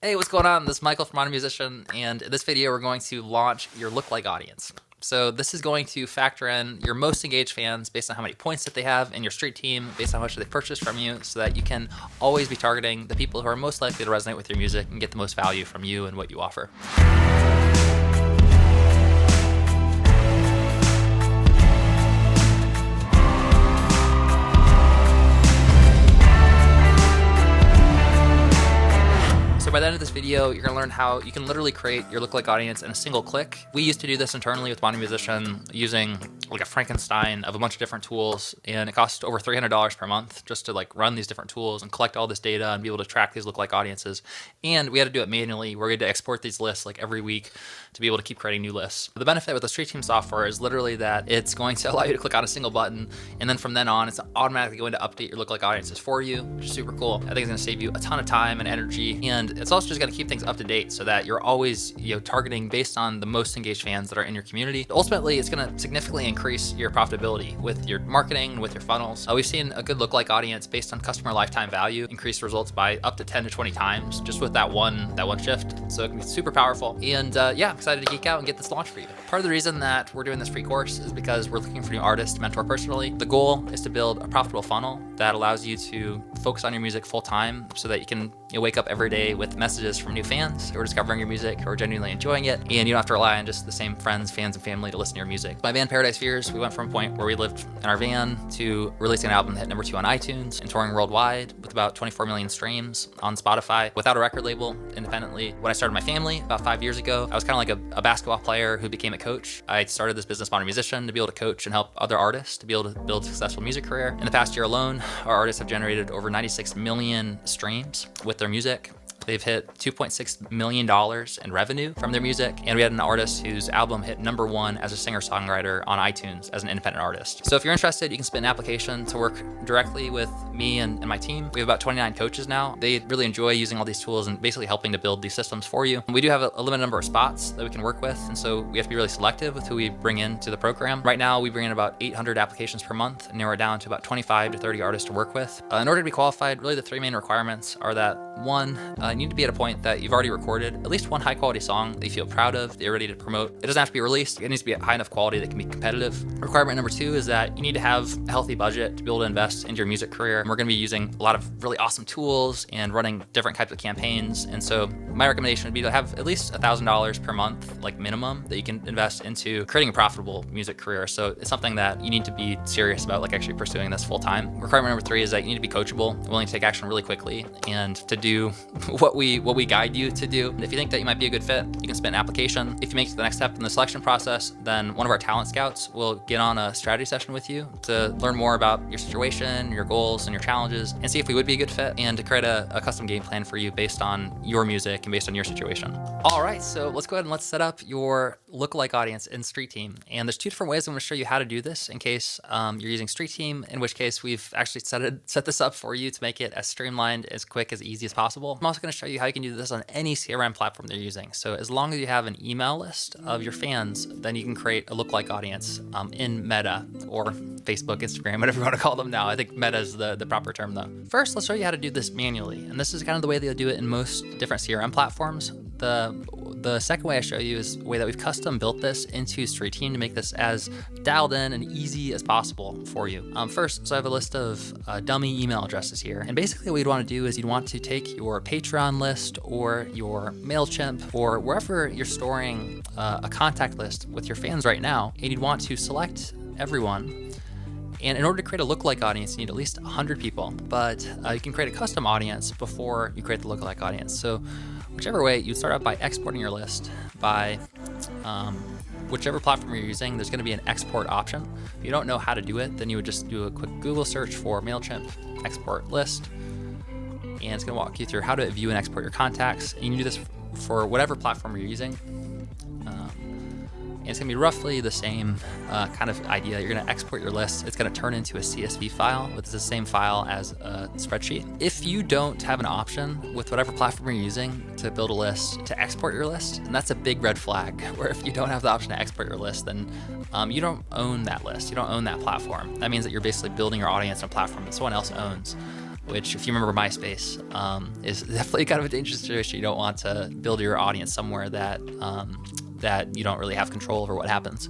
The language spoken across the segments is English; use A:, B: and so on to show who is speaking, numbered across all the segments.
A: Hey, what's going on? This is Michael from Modern Musician, and in this video we're going to launch your Lookalike audience. So this is going to factor in your most engaged fans based on how many points that they have in your street team, based on how much they purchased from you, so that you can always be targeting the people who are most likely to resonate with your music and get the most value from you and what you offer. So by the end of this video, you're gonna learn how you can literally create your lookalike audience in a single click. We used to do this internally with Modern Musician using like a Frankenstein of a bunch of different tools, and it cost over $300 per month just to like run these different tools and collect all this data and be able to track these lookalike audiences. And we had to do it manually. We had to export these lists like every week to be able to keep creating new lists. The benefit with the Streetteam software is literally that it's going to allow you to click on a single button, and then from then on, it's automatically going to update your lookalike audiences for you, which is super cool. I think it's gonna save you a ton of time and energy, and it's also just gonna keep things up to date so that you're always targeting based on the most engaged fans that are in your community. Ultimately, it's gonna significantly increase your profitability with your marketing, with your funnels. We've seen a good lookalike audience based on customer lifetime value increase results by up to 10 to 20 times just with that one shift. So it can be super powerful. And yeah, I'm excited to geek out and get this launched for you. Part of the reason that we're doing this free course is because we're looking for new artists to mentor personally. The goal is to build a profitable funnel that allows you to focus on your music full time so that you can wake up every day with messages from new fans who are discovering your music, who are genuinely enjoying it, and you don't have to rely on just the same friends, fans, and family to listen to your music. My band Paradise Fears, we went from a point where we lived in our van to releasing an album that hit #2 on iTunes and touring worldwide with about 24 million streams on Spotify without a record label, independently. When I started my family about 5 years ago, I was kind of like a basketball player who became a coach. I started this business, Modern Musician, to be able to coach and help other artists to be able to build a successful music career. In the past year alone, our artists have generated over 96 million streams with their music. They've hit $2.6 million in revenue from their music. And we had an artist whose album hit #1 as a singer-songwriter on iTunes as an independent artist. So if you're interested, you can submit an application to work directly with me and my team. We have about 29 coaches now. They really enjoy using all these tools and basically helping to build these systems for you. And we do have a limited number of spots that we can work with. And so we have to be really selective with who we bring into the program. Right now, we bring in about 800 applications per month and narrow it down to about 25 to 30 artists to work with. In order to be qualified, really the three main requirements are that one, you need to be at a point that you've already recorded at least one high quality song that you feel proud of, that you're ready to promote. It doesn't have to be released. It needs to be at high enough quality that can be competitive. Requirement number two is that you need to have a healthy budget to be able to invest into your music career. And we're gonna be using a lot of really awesome tools and running different types of campaigns. And so my recommendation would be to have at least $1,000 per month, like minimum, that you can invest into creating a profitable music career. So it's something that you need to be serious about, like actually pursuing this full time. Requirement number three is that you need to be coachable, willing to take action really quickly, and to do what we guide you to do. If you think that you might be a good fit, you can submit an application. If you make it to the next step in the selection process, then one of our talent scouts will get on a strategy session with you to learn more about your situation, your goals, and your challenges, and see if we would be a good fit, and to create a custom game plan for you based on your music and based on your situation. All right, so let's go ahead and let's set up your lookalike audience in Streetteam. And there's two different ways I'm going to show you how to do this in case you're using Streetteam, in which case we've actually set this up for you to make it as streamlined, as quick, as easy as possible. I'm also going to show you how you can do this on any CRM platform they're using. So as long as you have an email list of your fans, then you can create a lookalike audience in Meta or Facebook, Instagram, whatever you want to call them now. I think Meta is the proper term though. First, let's show you how to do this manually. And this is kind of the way they'll do it in most different CRM platforms. The second way I show you is the way that we've custom built this into Streetteam to make this as dialed in and easy as possible for you. First, so I have a list of dummy email addresses here. And basically what you'd want to do is you'd want to take your Patreon list or your MailChimp or wherever you're storing a contact list with your fans right now, and you'd want to select everyone. And in order to create a lookalike audience, you need at least 100 people, but you can create a custom audience before you create the lookalike audience. So whichever way, you start out by exporting your list by whichever platform you're using. There's going to be an export option. If you don't know how to do it, then you would just do a quick Google search for MailChimp export list, and it's going to walk you through how to view and export your contacts. And you can do this for whatever platform you're using. And it's gonna be roughly the same kind of idea. You're gonna export your list. It's gonna turn into a CSV file, which is the same file as a spreadsheet. If you don't have an option with whatever platform you're using to build a list to export your list, and that's a big red flag, where if you don't have the option to export your list, then you don't own that list. You don't own that platform. That means that you're basically building your audience on a platform that someone else owns. which if you remember MySpace, is definitely kind of a dangerous situation. You don't want to build your audience somewhere that that you don't really have control over what happens.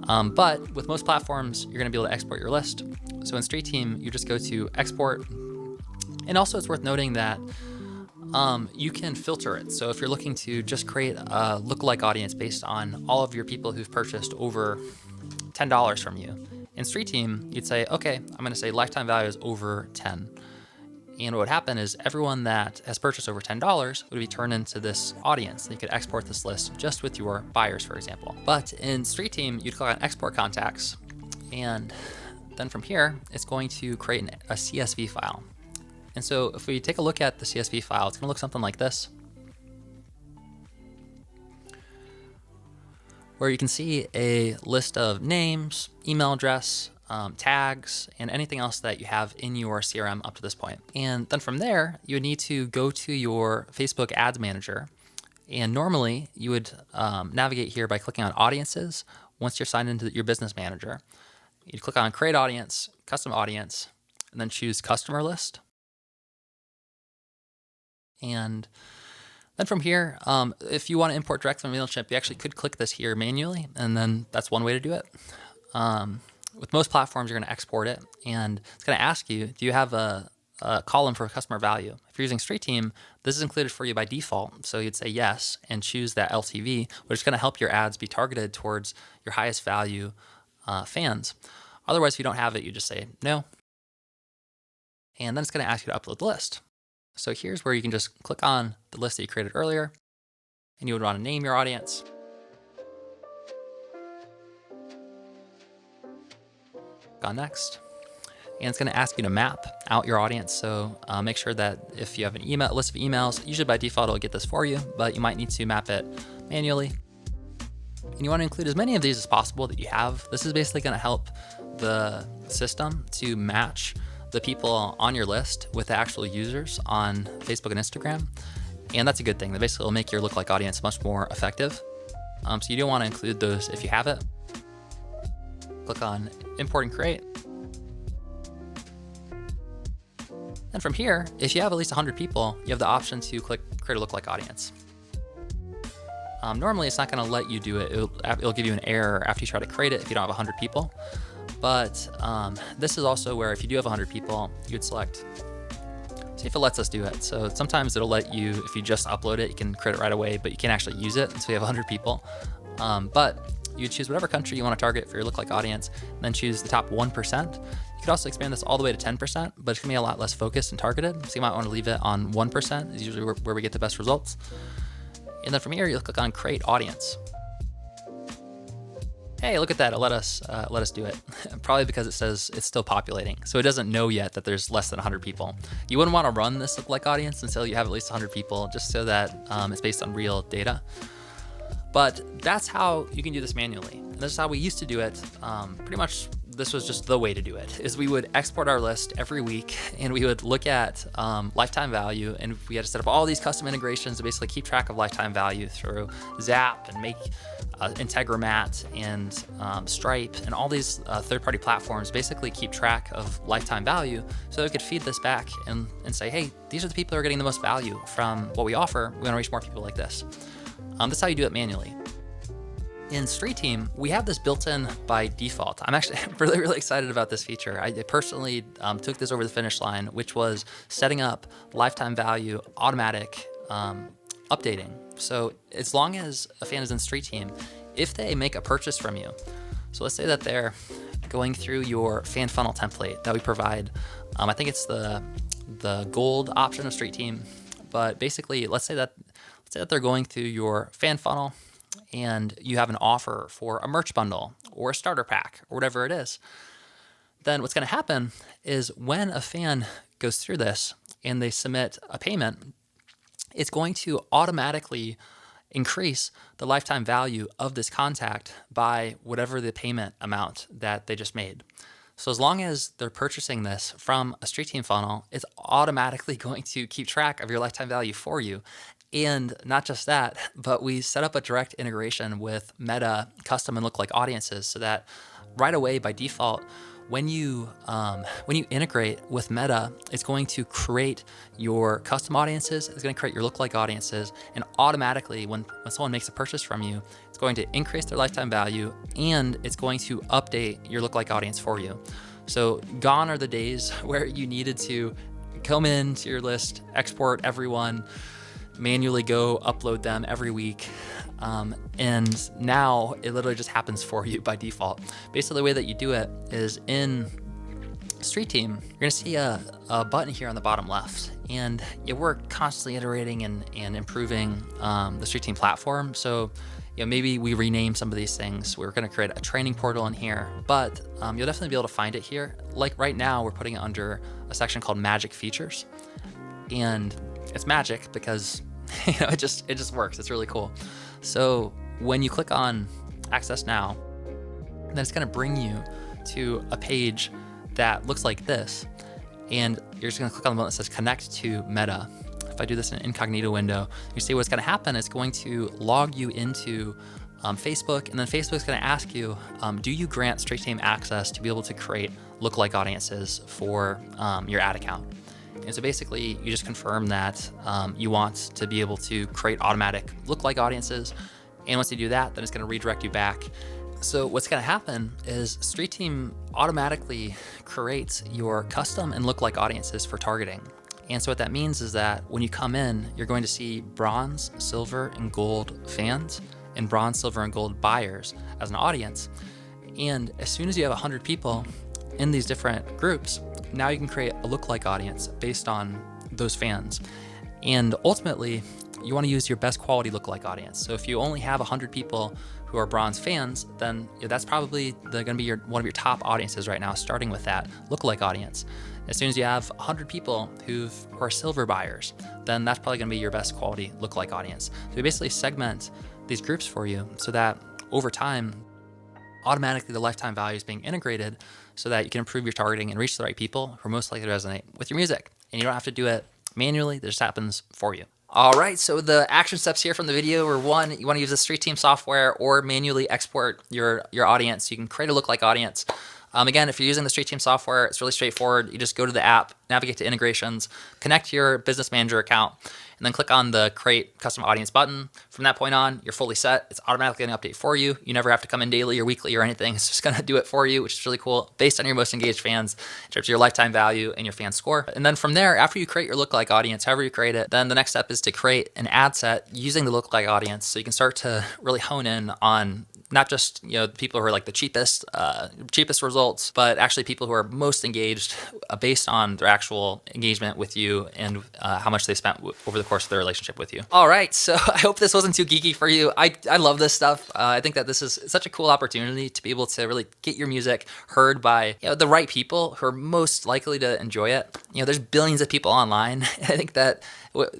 A: But with most platforms, you're going to be able to export your list. So in Streetteam, you just go to export. And also it's worth noting that you can filter it. So if you're looking to just create a lookalike audience based on all of your people who've purchased over $10 from you, in Streetteam, you'd say, okay, I'm going to say lifetime value is over 10. And what would happen is everyone that has purchased over $10 would be turned into this audience. And you could export this list just with your buyers, for example. But in Streetteam, you'd click on export contacts. And then from here, it's going to create a CSV file. And so if we take a look at the CSV file, it's going to look something like this, where you can see a list of names, email address, tags, and anything else that you have in your CRM up to this point. And then from there, you would need to go to your Facebook Ads Manager. And normally you would navigate here by clicking on Audiences. Once you're signed into your Business Manager, you'd click on Create Audience, Custom Audience, and then choose Customer List. And then from here, if you want to import directly from MailChimp, you actually could click this here manually, and then that's one way to do it. With most platforms, you're going to export it, and it's going to ask you, do you have a column for customer value? If you're using Streetteam, this is included for you by default, so you'd say yes and choose that LTV, which is going to help your ads be targeted towards your highest value fans. Otherwise, if you don't have it, you just say no, and then it's going to ask you to upload the list. So here's where you can just click on the list that you created earlier, and you would want to name your audience. Click on next, and it's going to ask you to map out your audience. So make sure that if you have a list of emails, usually by default it'll get this for you, but you might need to map it manually. And you want to include as many of these as possible that you have. This is basically going to help the system to match the people on your list with the actual users on Facebook and Instagram. And that's a good thing. That basically will make your lookalike audience much more effective. So you do want to include those if you have it. Click on Import and Create. And from here, if you have at least 100 people, you have the option to click Create a Lookalike Audience. Normally, it's not going to let you do it. It'll give you an error after you try to create it if you don't have 100 people. But this is also where if you do have 100 people, you would select, see if it lets us do it. So sometimes it'll let you, if you just upload it, you can create it right away, but you can't actually use it. So you have 100 people. But you choose whatever country you want to target for your lookalike audience, and then choose the top 1%. You could also expand this all the way to 10%, but it's going to be a lot less focused and targeted. So you might want to leave it on 1%, is usually where we get the best results. And then from here, you'll click on Create Audience. Hey, look at that, it let us do it. Probably because it says it's still populating. So it doesn't know yet that there's less than 100 people. You wouldn't want to run this lookalike audience until you have at least 100 people, just so that it's based on real data. But that's how you can do this manually. And this is how we used to do it. Pretty much this was just the way to do it, is we would export our list every week and we would look at lifetime value, and we had to set up all these custom integrations to basically keep track of lifetime value through Zap and Make Integromat and Stripe and all these third-party platforms basically keep track of lifetime value, so we could feed this back and say, hey, these are the people who are getting the most value from what we offer. We want to reach more people like this. That's how you do it manually. In Streetteam, we have this built in by default. I'm actually really, really excited about this feature. I personally took this over the finish line, which was setting up lifetime value automatic updating. So as long as a fan is in Streetteam, if they make a purchase from you, so let's say that they're going through your fan funnel template that we provide. I think it's the gold option of Streetteam, but basically, let's say that they're going through your fan funnel and you have an offer for a merch bundle or a starter pack or whatever it is. Then what's going to happen is when a fan goes through this and they submit a payment, it's going to automatically increase the lifetime value of this contact by whatever the payment amount that they just made. So as long as they're purchasing this from a Streetteam funnel, it's automatically going to keep track of your lifetime value for you. And not just that, but we set up a direct integration with Meta custom and lookalike audiences so that right away by default, when you integrate with Meta, it's going to create your custom audiences, it's going to create your lookalike audiences, and automatically when someone makes a purchase from you, it's going to increase their lifetime value, and it's going to update your lookalike audience for you. So gone are the days where you needed to come into your list, export everyone, manually go upload them every week. And now it literally just happens for you by default. Basically, the way that you do it is in Streetteam, you're gonna see a button here on the bottom left. And we're constantly iterating and improving the Streetteam platform. So maybe we rename some of these things. We're gonna create a training portal in here, but you'll definitely be able to find it here. Like right now, we're putting it under a section called Magic Features. And it's magic because it just works. It's really cool. So when you click on Access Now, then it's going to bring you to a page that looks like this, and you're just going to click on the button that says Connect to Meta. If I do this in an incognito window, you see what's going to happen. It's going to log you into Facebook, and then Facebook's going to ask you, do you grant Streetteam access to be able to create lookalike audiences for your ad account? And so basically, you just confirm that you want to be able to create automatic lookalike audiences. And once you do that, then it's going to redirect you back. So what's going to happen is Streetteam automatically creates your custom and lookalike audiences for targeting. And so what that means is that when you come in, you're going to see bronze, silver, and gold fans and bronze, silver, and gold buyers as an audience. And as soon as you have 100 people in these different groups, now you can create a lookalike audience based on those fans. And ultimately, you want to use your best quality lookalike audience. So if you only have 100 people who are bronze fans, then that's probably going to be one of your top audiences right now, starting with that lookalike audience. As soon as you have 100 people who are silver buyers, then that's probably going to be your best quality lookalike audience. So we basically segment these groups for you so that over time, automatically the lifetime value is being integrated so that you can improve your targeting and reach the right people who are most likely to resonate with your music. And you don't have to do it manually, this happens for you. All right, so the action steps here from the video are: one, you want to use the Streetteam software or manually export your audience. You can create a lookalike audience. Again, if you're using the Streetteam software, it's really straightforward. You just go to the app, navigate to integrations, connect to your business manager account, and then click on the Create Custom Audience button. From that point on, you're fully set. It's automatically going to update for you. You never have to come in daily or weekly or anything. It's just going to do it for you, which is really cool, based on your most engaged fans in terms of your lifetime value and your fan score. And then from there, after you create your lookalike audience, however you create it, then the next step is to create an ad set using the lookalike audience, so you can start to really hone in on not just the people who are like the cheapest results, but actually people who are most engaged based on their actual engagement with you and how much they spent over the course of their relationship with you. All right, so I hope this wasn't too geeky for you. I love this stuff. I think that this is such a cool opportunity to be able to really get your music heard by the right people who are most likely to enjoy it. There's billions of people online. I think that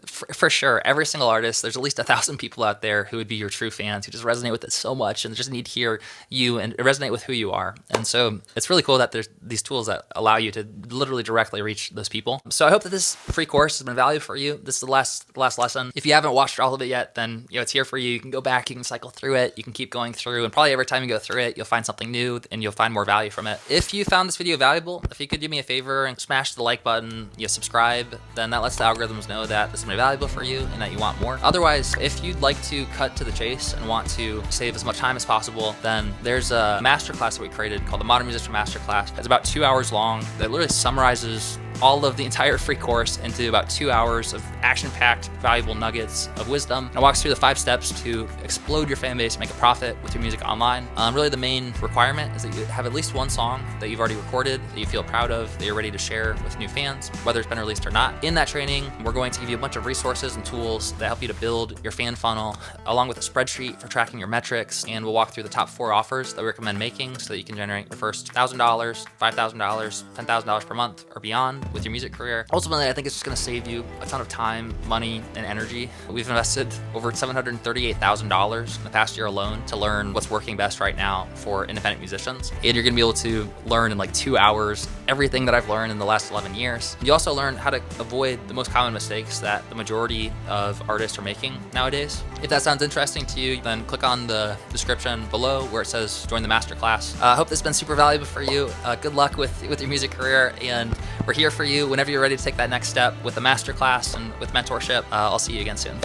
A: for sure, every single artist, there's at least 1,000 people out there who would be your true fans, who just resonate with it so much and just need to hear you and resonate with who you are. And so it's really cool that there's these tools that allow you to literally directly reach those people. So I hope that this free course has been valuable for you. This is the last lesson. If you haven't watched all of it yet, then it's here for you. You can go back, you can cycle through it, you can keep going through, and probably every time you go through it, you'll find something new and you'll find more value from it. If you found this video valuable, if you could do me a favor and smash the like button, subscribe, then that lets the algorithms know that this has been valuable for you and that you want more. Otherwise, if you'd like to cut to the chase and want to save as much time as possible, then there's a masterclass that we created called the Modern Musician Masterclass. It's about 2 hours long that literally summarizes all of the entire free course into about 2 hours of action-packed, valuable nuggets of wisdom. And it walks through the 5 steps to explode your fan base, make a profit with your music online. Really the main requirement is that you have at least one song that you've already recorded, that you feel proud of, that you're ready to share with new fans, whether it's been released or not. In that training, we're going to give you a bunch of resources and tools that help you to build your fan funnel, along with a spreadsheet for tracking your metrics. And we'll walk through the top 4 offers that we recommend making so that you can generate your first $1,000, $5,000, $10,000 per month or beyond with your music career. Ultimately, I think it's just going to save you a ton of time, money, and energy. We've invested over $738,000 in the past year alone to learn what's working best right now for independent musicians. And you're going to be able to learn in like 2 hours everything that I've learned in the last 11 years. You also learn how to avoid the most common mistakes that the majority of artists are making nowadays. If that sounds interesting to you, then click on the description below where it says join the masterclass. I hope this has been super valuable for you. Good luck with your music career, and we're here for you whenever you're ready to take that next step with the masterclass and with mentorship. I'll see you again soon.